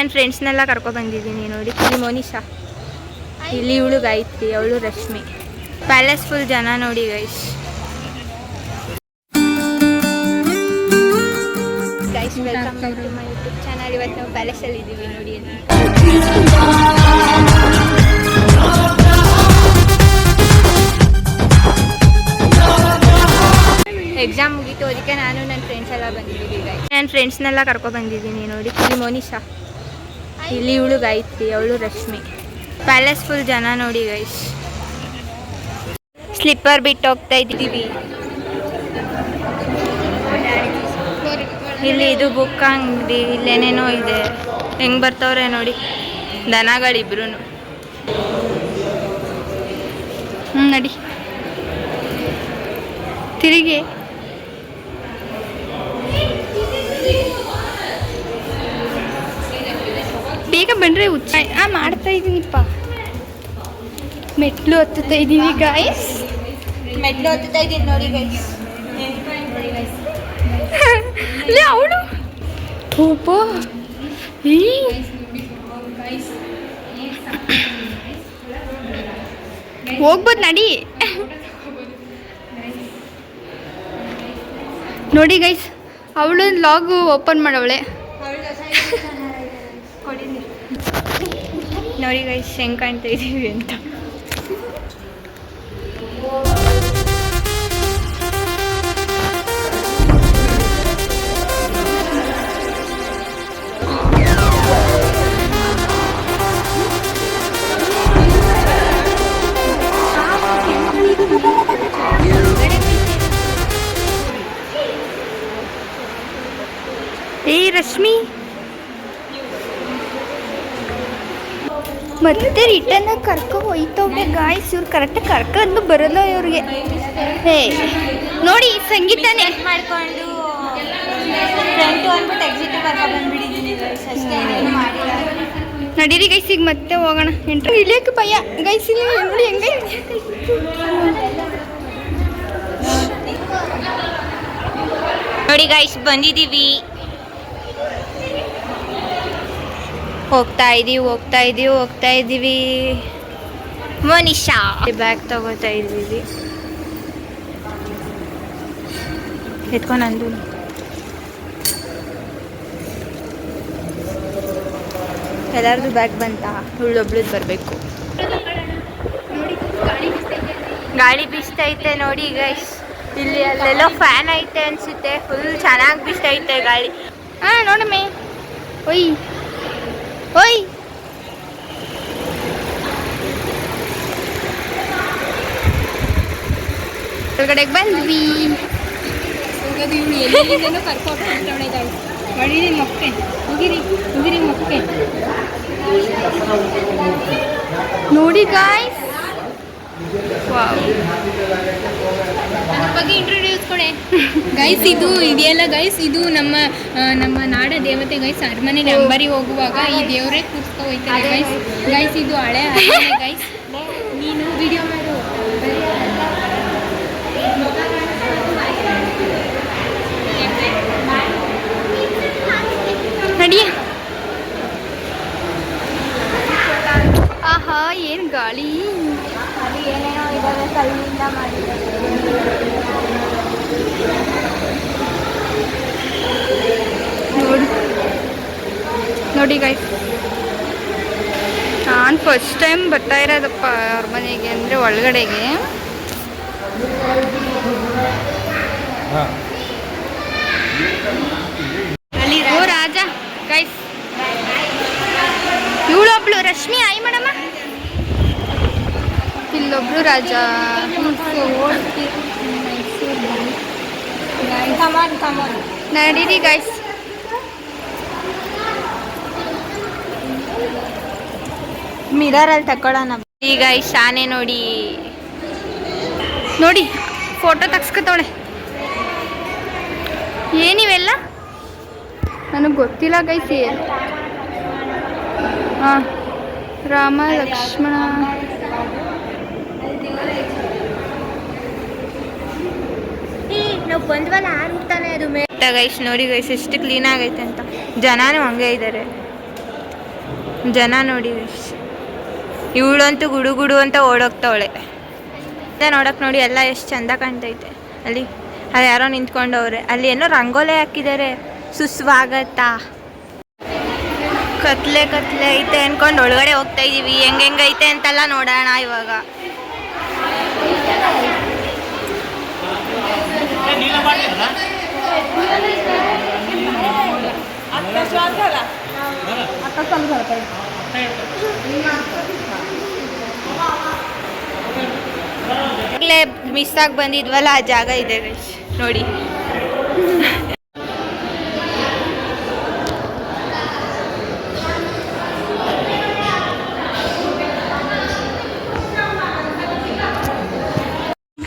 ನನ್ನ ಫ್ರೆಂಡ್ಸ್ನೆಲ್ಲ ಕರ್ಕೊಬಂದಿದ್ದೀನಿ ನೋಡಿ. ಇಲ್ಲಿ ಮೋನಿಶಾ, ಇಲ್ಲಿ ಇವಳು ಗಾಯತ್ರಿ, ಅವಳು ರಶ್ಮಿ. ಪ್ಯಾಲೇಸ್ ಫುಲ್ ಜನ ನೋಡಿ guys. Guys welcome back to my YouTube channel. ಇವತ್ತು ನಾವು ಪ್ಯಾಲೇಸಲ್ಲಿ ಇದ್ದೀವಿ ನೋಡಿ. ಎಕ್ಸಾಮ್ ಮುಗೀತು, ಅದಕ್ಕೆ ನಾನು ನನ್ನ ಫ್ರೆಂಡ್ಸ್ ಎಲ್ಲ ಬಂದಿದ್ದೀವಿ ಗೈಸ್. ನನ್ನ ಫ್ರೆಂಡ್ಸ್ನೆಲ್ಲ ಕರ್ಕೊಬಂದಿದ್ದೀನಿ ನೋಡಿ. ಇಲ್ಲಿ ಮೋನಿಶಾ, ಇಲ್ಲಿ ಇವಳು ಗಾಯತ್ರಿ, ಅವಳು ರಶ್ಮಿ. ಪ್ಯಾಲೇಸ್ ಫುಲ್ ಜನ ನೋಡಿ ಗೈಸ್. ಸ್ಲಿಪ್ಪರ್ ಬಿಟ್ಟು ಹೋಗ್ತಾ ಇದ್ದೀವಿ. ಇಲ್ಲಿ ಇದು ಬುಕ್ ಅಂಗಡಿ, ಇಲ್ಲೇನೇನೋ ಇದೆ. ಹೆಂಗೆ ಬರ್ತವ್ರೆ ನೋಡಿ ದನಗಳಿಬ್ರು. ನಡಿ ತಿರುಗಿ. ಬೇಗ ಬಂದರೆ ಹುಚ್ಚ ಮಾಡ್ತಾ ಇದ್ದೀನಿಪ್ಪ. ಮೆಟ್ಲು ಹತ್ತುತ್ತಾ ಇದ್ದೀವಿ ಗಾಯ್ಸ್. ಮೆಟ್ಲು ಹತ್ತುತ್ತಾ ಇದ್ದೀನಿ ನೋಡಿ ಗೈಸ್. ಅವಳು ಹೋಗ್ಬೋದು ನಡಿ. ನೋಡಿ ಗೈಸ್, ಅವಳು ಲಾಗು ಓಪನ್ ಮಾಡವಳೆ ನೋಡಿ ಗೈಸ್ ಹೆಂಗೆ ಕಾಣ್ತಾ ಇದ್ದೀವಿ ಅಂತ. ರಶ್ಮಿ ಮತ್ತೆ ರಿಟರ್ನ್ ಕರ್ಕೊ ಹೋಯ್ತವ್ರೆ ಗಾಯ್ಸ್. ಇವ್ರು ಕರೆಕ್ಟಾಗಿ ಕರ್ಕೊಂಡು ಬರಲ್ಲ ಇವ್ರಿಗೆ. ಹೇ ನೋಡಿ ಸಂಗೀತನೇ ಮಾಡ್ಕೊಂಡು ಫ್ರಂಟ್ ಅಂದ್ಬಿಟ್ಟು ಎಕ್ಸಿಟ್ ಕರ್ಕೊಂಡು ಬಂದ್ಬಿಟ್ಟಿದ್ದೀನಿ ಗೈಸ್. ಅಷ್ಟೇ ಮಾಡಿಲ್ಲ. ನಡೀರಿ ಗೈಸ್, ಈಗ ಮತ್ತೆ ಹೋಗೋಣ. ಎಂಟ್ರಿ ಇಳಿಯಕ್ಕೆ ಭಯ ಗೈಸ್. ಇಲ್ಲಿ ನೋಡಿ ಹೆಂಗೆ ನೋಡಿ ಗೈಸ್ ಬಂದಿದ್ದೀವಿ. ಹೋಗ್ತಾ ಇದ್ದೀವಿ. ಮೋನಿಶಾ ಬ್ಯಾಗ್ ತಗೋತಾ ಇದ್ದೀವಿ. ಎತ್ಕೊಂಡು ಅಂದು ಎಲ್ಲರದು ಬ್ಯಾಗ್ ಬಂತ. ಇವಳೊಬ್ಳದ್ದು ಬರಬೇಕು. ಗಾಳಿ ಬೀಸ್ತೈತೆ ನೋಡಿ ಗೈಸ್. ಇಲ್ಲಿ ಅಲ್ಲೆಲ್ಲೋ ಫ್ಯಾನ್ ಐತೆ ಅನಿಸುತ್ತೆ. ಫುಲ್ ಚೆನ್ನಾಗಿ ಬೀಸ್ತೈತೆ ಗಾಳಿ. ನೋಡಮ್ಮೆ. ಒಯ್ ಹೊರಗಡೆಗೆ ಬಂದ್ವಿ. ನೋಡಿ ಗಾಯ್ಸ್, ಬಗ್ಗೆ ಇಂಟ್ರೊಡ್ಯೂಸ್ ಕೊಡೆ ಗೈಸ್. ಇದು ಇದೆಯಲ್ಲ ಗೈಸ್, ಇದು ನಮ್ಮ ನಾಡ ದೇವತೆ ಗೈಸ್. ಅರಮನೆಗೆ ಅಂಬರಿ ಹೋಗುವಾಗ ಈ ದೇವರೇ ಕೂರ್ಸ್ಕೊ ಹೋಯ್ತಾರೆ ಗೈಸ್. ಗೈಸ್ ಇದು ಹಳೆ ಅರಮನೆ ಗೈಸ್. ನೀನು ವಿಡಿಯೋ ಮಾಡು. ನಡಿಯ. ಆಹಾ ಏನು ಗಾಳಿ. ಅದು ಏನೇನೋ ಇದಾವೆ ಕಲ್ಲಿಂದ ಮಾಡಿದ್ದಾರೆ ನೋಡಿ ಗೈಸ್. ನಾನು ಫಸ್ಟ್ ಟೈಮ್ ಬರ್ತಾ ಇರೋದಪ್ಪ ಅರಮನೆಗೆ, ಅಂದರೆ ಒಳಗಡೆಗೆ. ಓ ರಾಜ ಗೈಸ್. ಇವಳೊಬ್ಳು ರಶ್ಮಿ ಆಯ್ ಮೇಡಮ್ಮ. ಇಲ್ಲೊಬ್ಳು ರಾಜ. ನಡೀರಿ ಗೈಸ್. ಮಿರರಲ್ಲಿ ತಗೊಳ್ಳೋಣ ಈಗ. ಶಾನೆ ನೋಡಿ ಫೋಟೋ ತಗ್ಸ್ಕೊತಾವಳೆ. ಏನಿವೆಲ್ಲ ನನಗೆ ಗೊತ್ತಿಲ್ಲ ಗೈಸ್. ಹಾಂ, ರಾಮ ಲಕ್ಷ್ಮಣ. ನಾವು ಬಂದ್ವಲ್ಲ ಆಡ್ತಾನೆ ಅದು ಗೈಸ್. ನೋಡಿ ಗೈಸ್ ಎಷ್ಟು ಕ್ಲೀನ್ ಆಗೈತೆ ಅಂತ. ಜನನೂ ಹಂಗೆ ಇದ್ದಾರೆ. ಜನ ನೋಡಿ ಇವಳಂತೂ ಗುಡು ಗುಡು ಅಂತ ಓಡೋಗ್ತಾವಳೆ. ನೋಡಕ್ಕೆ ನೋಡಿ ಎಲ್ಲ ಎಷ್ಟು ಚಂದ ಕಾಣ್ತೈತೆ. ಅಲ್ಲಿ ಯಾರೋ ನಿಂತ್ಕೊಂಡವ್ರೆ. ಅಲ್ಲಿ ಏನೋ ರಂಗೋಲೆ ಹಾಕಿದ್ದಾರೆ, ಸುಸ್ವಾಗತ. ಕತ್ಲೆ ಐತೆ ಅನ್ಕೊಂಡು ಒಳಗಡೆ ಹೋಗ್ತಾ ಇದೀವಿ. ಹೆಂಗೈತೆ ಅಂತೆಲ್ಲ ನೋಡೋಣ ಇವಾಗ. ಮಿಸ್ ಆಗಿ ಬಂದಿದ್ವಲ್ಲ ಆ ಜಾಗ ಇದೆ ನೋಡಿ.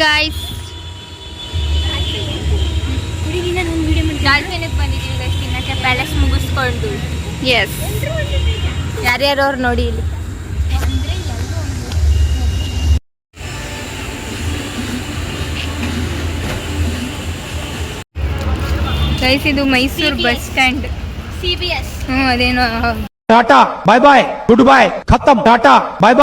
ಗಾಯ್ಸ್ ಡಾಲ್ಫಿನಿಗೆ ಬಂದಿದ್ದೀವಿ ಗೈಸ್ ತಿನ್ನಕ್ಕೆ, ಪ್ಯಾಲೇಸ್ ಮುಗಿಸ್ಕೊಂಡು. ಎಸ್, ಯಾರ್ಯಾರವ್ರು ನೋಡಿ ಇಲ್ಲಿ. ಗೈಸ್ ಇದು ಮೈಸೂರು ಬಸ್ ಸ್ಟ್ಯಾಂಡ್. CBS. ಅದೇನೋ tata bye bye goodbye खत्म टाटा बाय बाय.